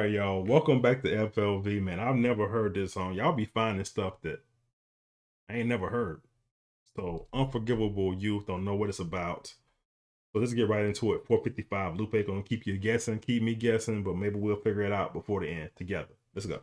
right, y'all. Welcome back to FLV, man. I've never heard this song. Y'all be finding stuff that I ain't never heard. So, Unforgivable Youth, don't know what it's about. So let's get right into it. 4:55. Lupe gonna keep you guessing, keep me guessing, but maybe we'll figure it out before the end together. Let's go.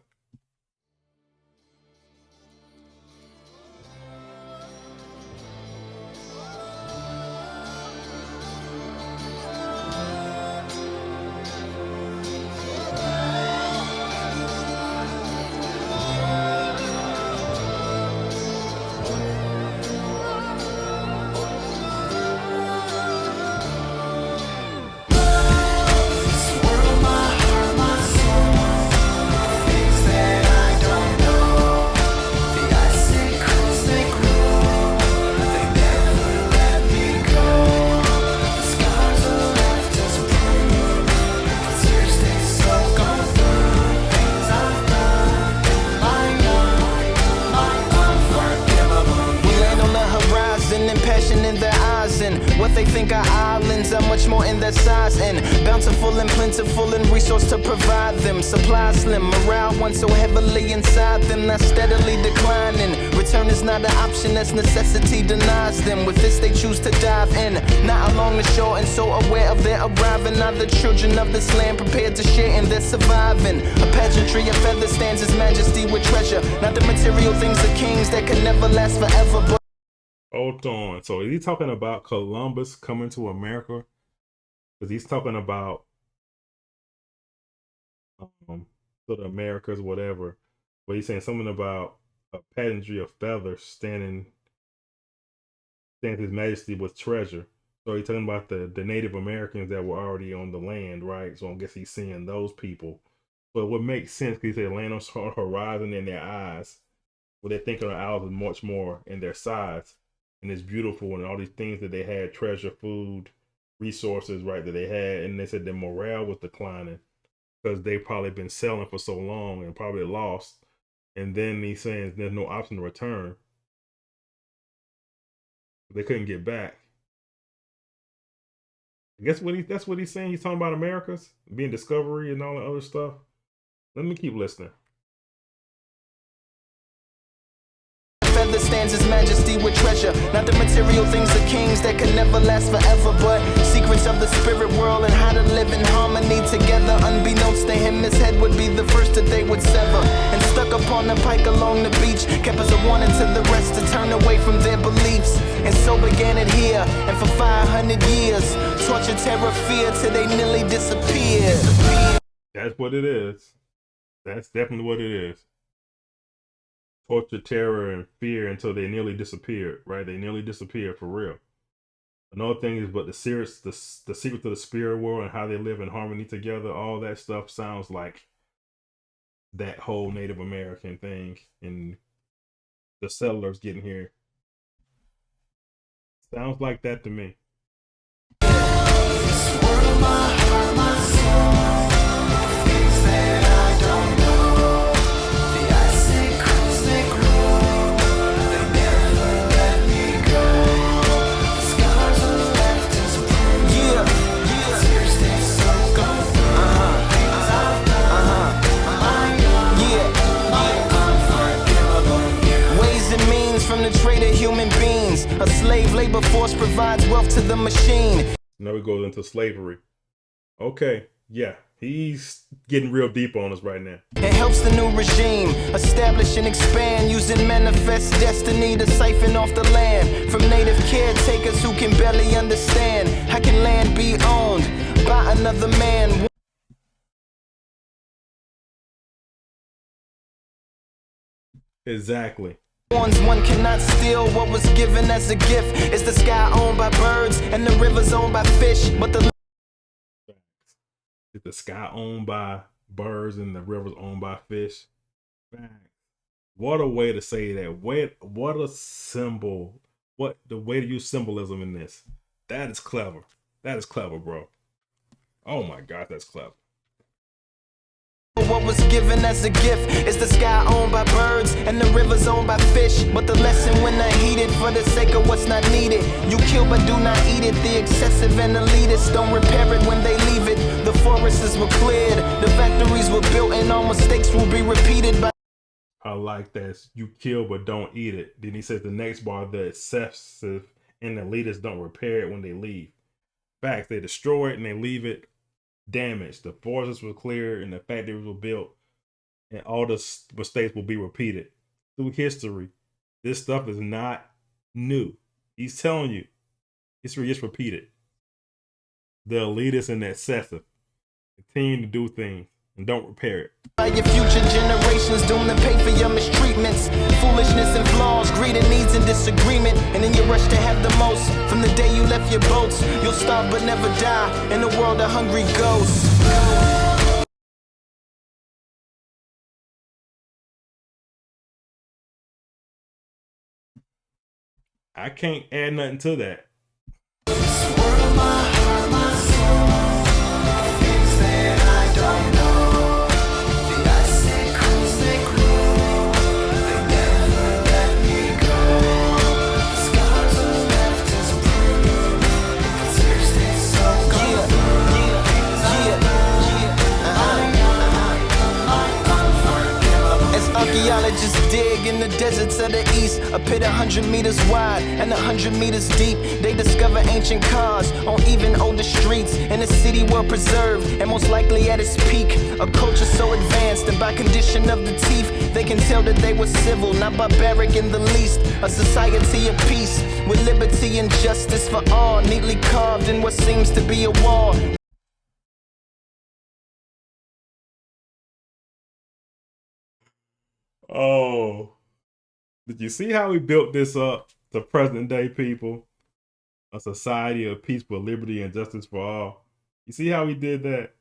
What they think are islands are much more in their size and bountiful and plentiful and resource to provide them. Supply slim, morale once so heavily inside them, not steadily declining. Return is not an option as necessity denies them. With this they choose to dive in, not along the shore and so aware of their arriving. Are the children of this land prepared to share in their surviving? A pageantry of feather stands his majesty with treasure, not the material things of kings that can never last forever, but Hold on. So is he talking about Columbus coming to America? Because he's talking about the Americas, whatever. But he's saying something about a pageantry of feathers stands his majesty with treasure. So he's talking about the Native Americans that were already on the land, right? So I guess he's seeing those people. But what makes sense, because he said land on horizon in their eyes. What they're thinking of ours is much more in their sides. And it's beautiful, and all these things that they had, treasure, food, resources, right, that they had. And they said their morale was declining because they've probably been selling for so long and probably lost. And then he's saying there's no option to return. They couldn't get back. I guess that's what he's saying. He's talking about Americas being discovery and all the other stuff. Let me keep listening. feather stands his majesty with treasure, not the material things of kings that can never last forever, but secrets of the spirit world and how to live in harmony together. Unbeknownst to him, his head would be the first that they would sever, and stuck upon the pike along the beach kept as a warning to the rest to turn away from their beliefs. And so began it here, and for 500 years torture, terror, fear till they nearly disappeared. That's what it is. That's definitely what it is. Torture, terror, and fear until they nearly disappeared, right? They nearly disappeared for real. Another thing is, but the secret to the spirit world and how they live in harmony together, all that stuff sounds like that whole Native American thing and the settlers getting here. Sounds like that to me. This world, my heart, my soul, things that I don't know. From the trade of human beings, a slave labor force provides wealth to the machine. Now we go into slavery. Okay, yeah, he's getting real deep on us right now. It helps the new regime establish and expand, using manifest destiny to siphon off the land from native caretakers who can barely understand. How can land be owned by another man? Exactly. One cannot steal what was given as a gift. Is the sky owned by birds and the rivers owned by fish? But is the sky owned by birds and the rivers owned by fish? What a way to say that. What a symbol. What the way to use symbolism in this. That is clever. That is clever, bro. Oh my God, that's clever. What was given as a gift. Is the sky owned by birds and the rivers owned by fish? But the lesson when not heeded for the sake of what's not needed. You kill but do not eat it. The excessive and elitists don't repair it when they leave it. The forests were cleared, the factories were built, and all mistakes will be repeated by. I like that. You kill but don't eat it. Then he says the next bar, the excessive and the elitists don't repair it when they leave. Facts, they destroy it and they leave it damaged. The forests were cleared and the factories were built, and all the mistakes will be repeated through history. This stuff is not new. He's telling you history is repeated. The elitists and the excessive continue to do things and don't repair it. By your future generations doomed to pay for your mistreatments, foolishness and flaws, greed and needs and disagreement. And in your rush to have the most, from the day you left your boats, you'll starve but never die in a world of hungry ghosts. I can't add nothing to that. Archaeologists dig in the deserts of the east, a pit 100 meters wide and 100 meters deep. They discover ancient cars on even older streets in a city well preserved and most likely at its peak. A culture so advanced and by condition of the teeth, they can tell that they were civil, not barbaric in the least. A society of peace with liberty and justice for all, neatly carved in what seems to be a wall. Oh, did you see how he built this up to present day people? A society of peaceful liberty and justice for all. You see how he did that?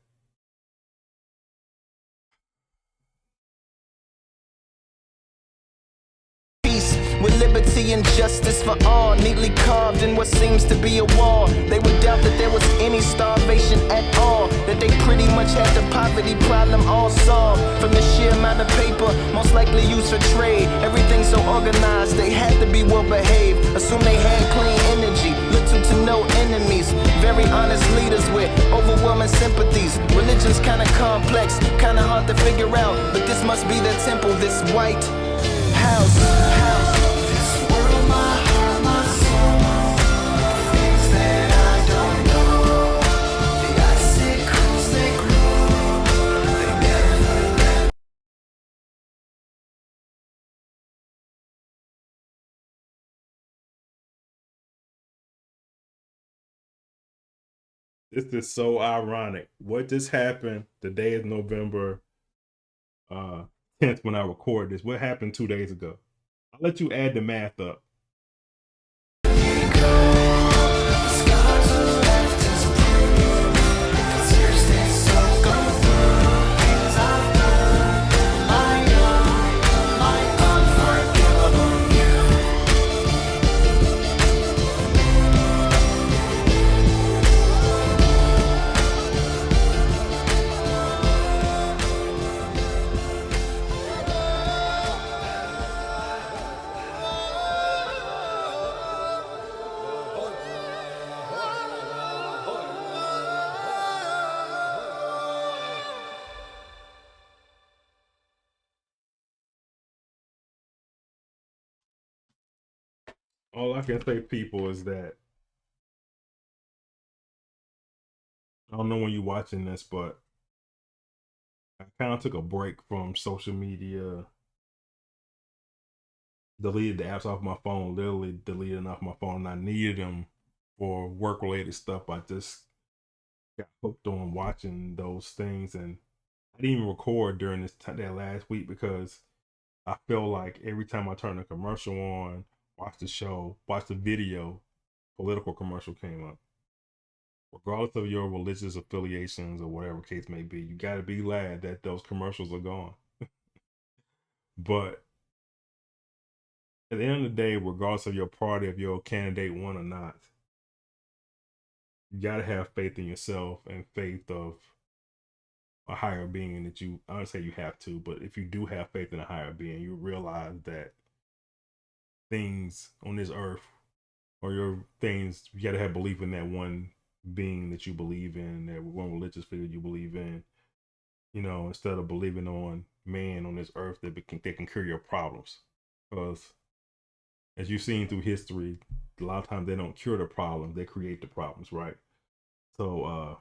With liberty and justice for all, neatly carved in what seems to be a wall. They would doubt that there was any starvation at all, that they pretty much had the poverty problem all solved. From the sheer amount of paper, most likely used for trade. Everything so organized, they had to be well behaved. Assume they had clean energy, little to no enemies. Very honest leaders with overwhelming sympathies. Religion's kinda complex, kinda hard to figure out, but this must be the temple, this white house. This is so ironic. What just happened? The day is November 10th when I record this. What happened 2 days ago? I'll let you add the math up. All I can say, people, is that I don't know when you're watching this, but I kind of took a break from social media, deleted the apps off my phone, literally deleted them off my phone. I needed them for work related stuff. I just got hooked on watching those things, and I didn't even record during that last week because I feel like every time I turn a commercial on, watch the show, watch the video, political commercial came up. Regardless of your religious affiliations or whatever case may be, you got to be glad that those commercials are gone. But at the end of the day, regardless of your party, if your candidate won or not, you got to have faith in yourself and faith of a higher being that you, I don't say you have to, but if you do have faith in a higher being, you realize that things on this earth or your things. You got to have belief in that one being that you believe in, that one religious figure you believe in. You know, instead of believing on man on this earth that can cure your problems. Because as you've seen through history, a lot of times they don't cure the problem; they create the problems, right? So,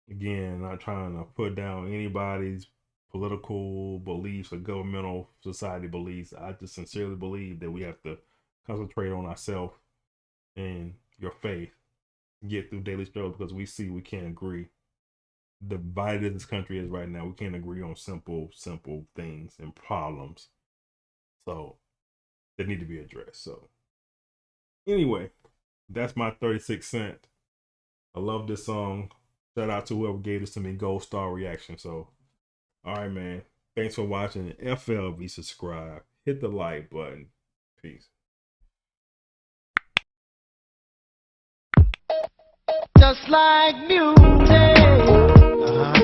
again, not trying to put down anybody's political beliefs or governmental society beliefs. I just sincerely believe that we have to concentrate on ourselves and your faith, get through daily struggles because we see we can't agree. Divided as this country is right now, we can't agree on simple things and problems. So they need to be addressed. So anyway, that's my 36 cents. I love this song. Shout out to whoever gave this to me, gold star reaction. So all right, man. Thanks for watching. FLV subscribe. Hit the like button. Peace. Just like music.